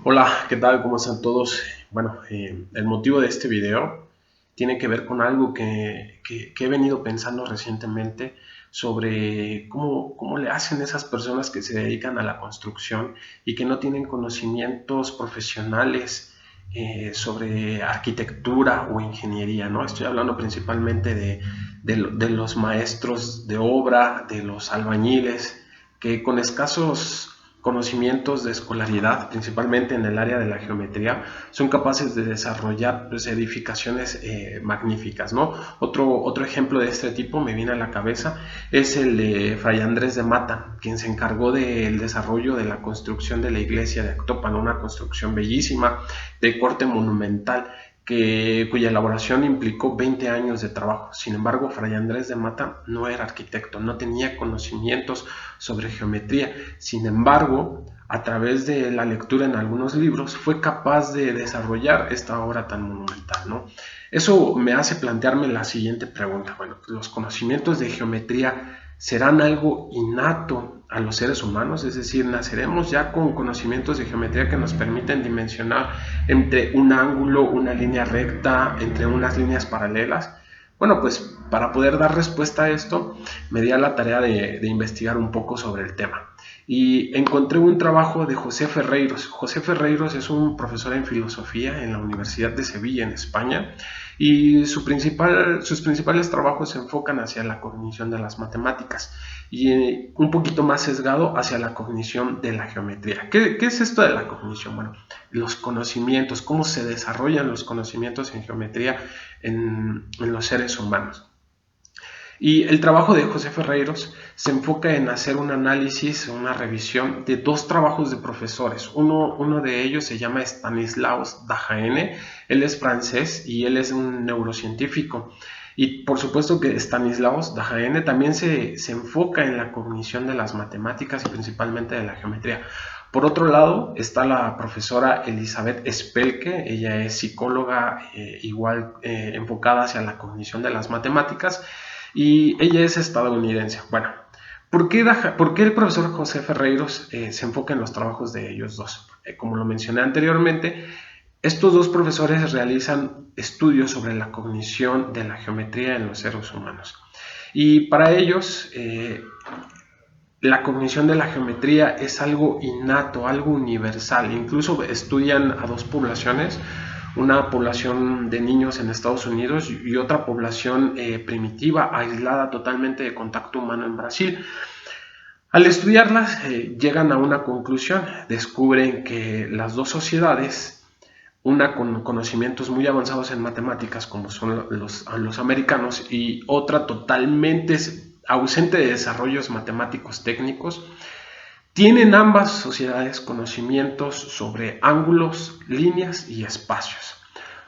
Hola, ¿qué tal? ¿Cómo están todos? Bueno, el motivo de este video tiene que ver con algo que he venido pensando recientemente sobre cómo le hacen esas personas que se dedican a la construcción y que no tienen conocimientos profesionales sobre arquitectura o ingeniería, ¿no? Estoy hablando principalmente de los maestros de obra, de los albañiles, que con escasos conocimientos de escolaridad, principalmente en el área de la geometría, son capaces de desarrollar pues, edificaciones magníficas, ¿no? Otro ejemplo de este tipo me viene a la cabeza es el de Fray Andrés de Mata, quien se encargó del desarrollo de la construcción de la iglesia de Actopan, una construcción bellísima de corte monumental, cuya elaboración implicó 20 años de trabajo. Sin embargo, Fray Andrés de Mata no era arquitecto, no tenía conocimientos sobre geometría. Sin embargo, a través de la lectura en algunos libros, fue capaz de desarrollar esta obra tan monumental, ¿no? Eso me hace plantearme la siguiente pregunta. Bueno, ¿los conocimientos de geometría serán algo innato a los seres humanos? Es decir, ¿naceremos ya con conocimientos de geometría que nos permiten dimensionar entre un ángulo, una línea recta, entre unas líneas paralelas? Bueno, pues para poder dar respuesta a esto, me di a la tarea de investigar un poco sobre el tema. Y encontré un trabajo de José Ferreiros. José Ferreiros es un profesor en filosofía en la Universidad de Sevilla, en España, y sus principales trabajos se enfocan hacia la cognición de las matemáticas y un poquito más sesgado hacia la cognición de la geometría. ¿Qué es esto de la cognición? Bueno, los conocimientos, cómo se desarrollan los conocimientos en geometría en los seres humanos. Y el trabajo de José Ferreiros se enfoca en hacer un análisis, una revisión de dos trabajos de profesores. Uno de ellos se llama Stanislas Dehaene, él es francés y él es un neurocientífico. Y por supuesto que Stanislas Dehaene también se enfoca en la cognición de las matemáticas y principalmente de la geometría. Por otro lado está la profesora Elizabeth Spelke, ella es psicóloga igual enfocada hacia la cognición de las matemáticas y ella es estadounidense. Bueno, ¿por qué el profesor José Ferreiros se enfoca en los trabajos de ellos dos? Como lo mencioné anteriormente, estos dos profesores realizan estudios sobre la cognición de la geometría en los seres humanos. Y para ellos, la cognición de la geometría es algo innato, algo universal. Incluso estudian a dos poblaciones, una población de niños en Estados Unidos y otra población primitiva, aislada totalmente de contacto humano en Brasil. Al estudiarlas, llegan a una conclusión, descubren que las dos sociedades, una con conocimientos muy avanzados en matemáticas, como son los americanos, y otra totalmente ausente de desarrollos matemáticos técnicos, tienen ambas sociedades conocimientos sobre ángulos, líneas y espacios,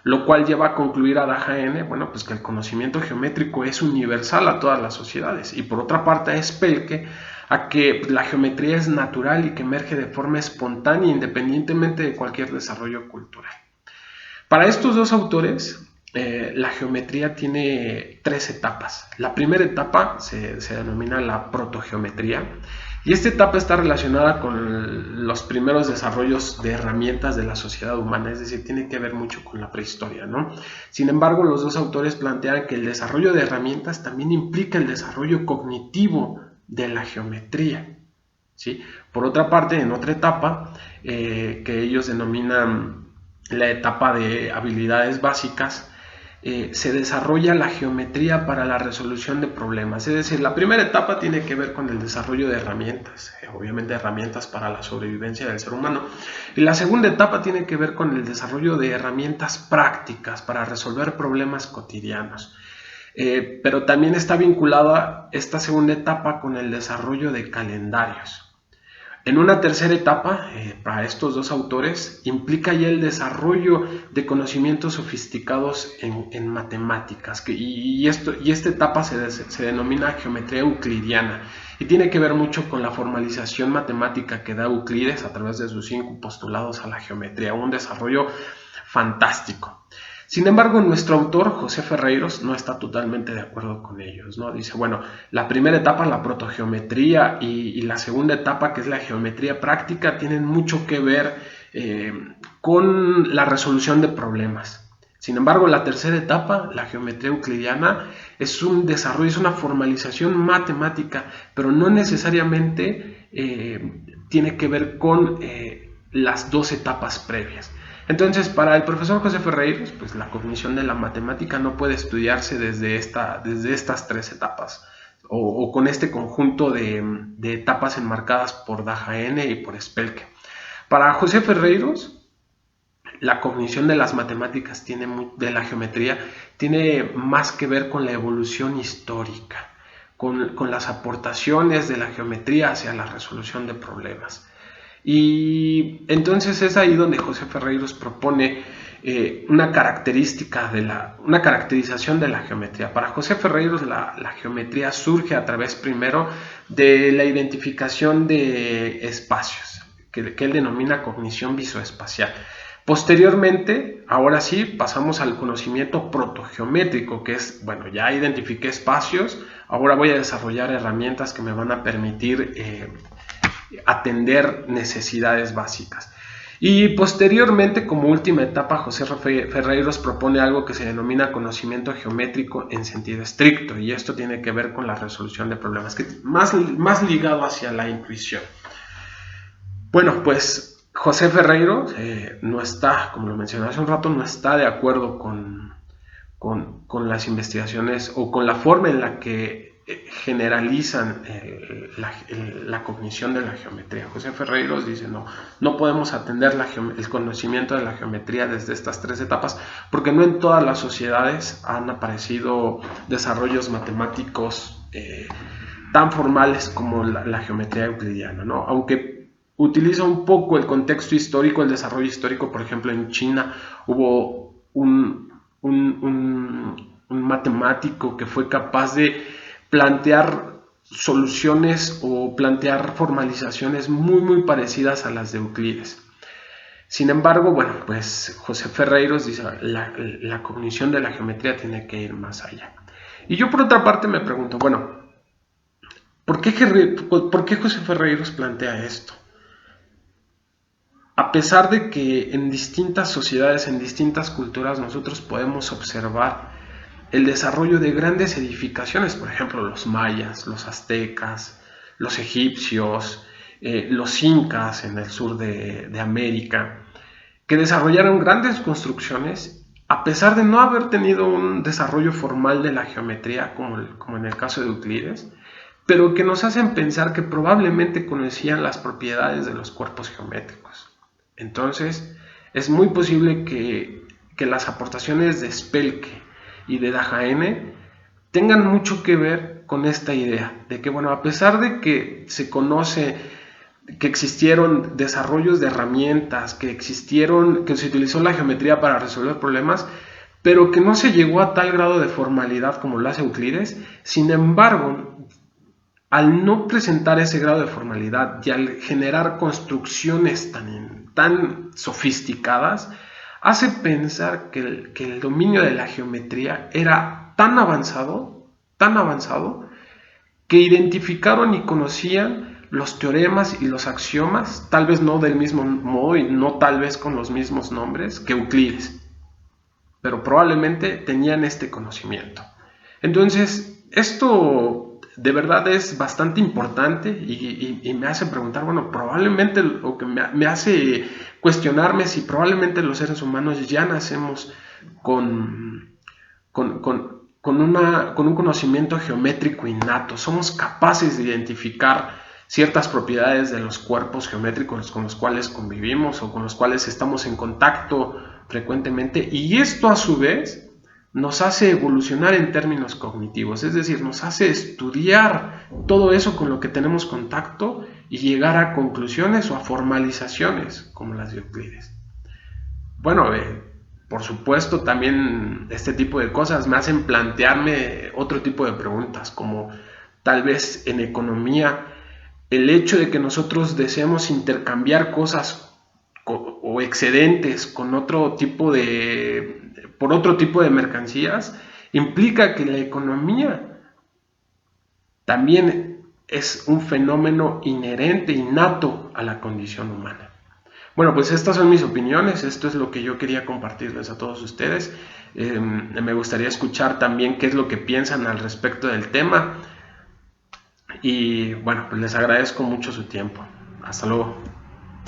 lo cual lleva a concluir a Dehaene, bueno, pues que el conocimiento geométrico es universal a todas las sociedades. Y por otra parte a Spelke, a que la geometría es natural y que emerge de forma espontánea independientemente de cualquier desarrollo cultural. Para estos dos autores, la geometría tiene tres etapas. La primera etapa se denomina la protogeometría y esta etapa está relacionada con los primeros desarrollos de herramientas de la sociedad humana, es decir, tiene que ver mucho con la prehistoria, ¿no? Sin embargo, los dos autores plantean que el desarrollo de herramientas también implica el desarrollo cognitivo de la geometría, ¿sí? Por otra parte, en otra etapa, que ellos denominan la etapa de habilidades básicas, se desarrolla la geometría para la resolución de problemas. Es decir, la primera etapa tiene que ver con el desarrollo de herramientas, obviamente herramientas para la sobrevivencia del ser humano. Y la segunda etapa tiene que ver con el desarrollo de herramientas prácticas para resolver problemas cotidianos. Pero también está vinculada esta segunda etapa con el desarrollo de calendarios. En una tercera etapa, para estos dos autores, implica ya el desarrollo de conocimientos sofisticados en matemáticas, y esta etapa se denomina geometría euclidiana y tiene que ver mucho con la formalización matemática que da Euclides a través de sus 5 postulados a la geometría, un desarrollo fantástico. Sin embargo, nuestro autor, José Ferreiros, no está totalmente de acuerdo con ellos, ¿no? Dice, bueno, la primera etapa, la protogeometría, y la segunda etapa, que es la geometría práctica, tienen mucho que ver con la resolución de problemas. Sin embargo, la tercera etapa, la geometría euclidiana, es un desarrollo, es una formalización matemática, pero no necesariamente tiene que ver con las dos etapas previas. Entonces, para el profesor José Ferreiros, pues la cognición de la matemática no puede estudiarse desde estas tres etapas, o con este conjunto de etapas enmarcadas por Dajaene y por Spelke. Para José Ferreiros, la cognición de las matemáticas, de la geometría, tiene más que ver con la evolución histórica, con las aportaciones de la geometría hacia la resolución de problemas. Y entonces es ahí donde José Ferreiros propone una caracterización de la geometría. Para José Ferreiros la geometría surge a través primero de la identificación de espacios, que él denomina cognición visoespacial. Posteriormente, ahora sí, pasamos al conocimiento protogeométrico, que es, bueno, ya identifiqué espacios, ahora voy a desarrollar herramientas que me van a permitir atender necesidades básicas. Y posteriormente, como última etapa, José Ferreiros propone algo que se denomina conocimiento geométrico en sentido estricto, y esto tiene que ver con la resolución de problemas, que más ligado hacia la intuición. Bueno, pues José Ferreiros no está, como lo mencioné hace un rato, no está de acuerdo con las investigaciones o con la forma en la que generalizan la cognición de la geometría. José Ferreiros dice, no podemos atender el conocimiento de la geometría desde estas tres etapas, porque no en todas las sociedades han aparecido desarrollos matemáticos tan formales como la geometría euclidiana, ¿no? Aunque utiliza un poco el contexto histórico, el desarrollo histórico. Por ejemplo, en China hubo un matemático que fue capaz de plantear soluciones o plantear formalizaciones muy parecidas a las de Euclides. Sin embargo, bueno, pues José Ferreiros dice la cognición de la geometría tiene que ir más allá. Y yo por otra parte me pregunto, bueno, ¿por qué José Ferreiros plantea esto? A pesar de que en distintas sociedades, en distintas culturas, nosotros podemos observar el desarrollo de grandes edificaciones, por ejemplo, los mayas, los aztecas, los egipcios, los incas en el sur de América, que desarrollaron grandes construcciones, a pesar de no haber tenido un desarrollo formal de la geometría, como en el caso de Euclides, pero que nos hacen pensar que probablemente conocían las propiedades de los cuerpos geométricos. Entonces, es muy posible que las aportaciones de Spelke y de Dajaene tengan mucho que ver con esta idea de que, bueno, a pesar de que se conoce que existieron desarrollos de herramientas, que se utilizó la geometría para resolver problemas, pero que no se llegó a tal grado de formalidad como lo hace Euclides. Sin embargo, al no presentar ese grado de formalidad y al generar construcciones tan sofisticadas, hace pensar que el dominio de la geometría era tan avanzado, que identificaron y conocían los teoremas y los axiomas, tal vez no del mismo modo y no tal vez con los mismos nombres que Euclides, pero probablemente tenían este conocimiento. Entonces, esto de verdad es bastante importante y me hace preguntar, bueno, probablemente, o que me hace cuestionarme si probablemente los seres humanos ya nacemos con un conocimiento geométrico innato. Somos capaces de identificar ciertas propiedades de los cuerpos geométricos con los cuales convivimos o con los cuales estamos en contacto frecuentemente, y esto a su vez nos hace evolucionar en términos cognitivos, es decir, nos hace estudiar todo eso con lo que tenemos contacto y llegar a conclusiones o a formalizaciones como las de Euclides. Bueno, por supuesto, también este tipo de cosas me hacen plantearme otro tipo de preguntas, como tal vez en economía, el hecho de que nosotros deseemos intercambiar cosas o excedentes con por otro tipo de mercancías, implica que la economía también es un fenómeno inherente, innato a la condición humana. Bueno, pues estas son mis opiniones, esto es lo que yo quería compartirles a todos ustedes. Me gustaría escuchar también qué es lo que piensan al respecto del tema y bueno, pues les agradezco mucho su tiempo. Hasta luego.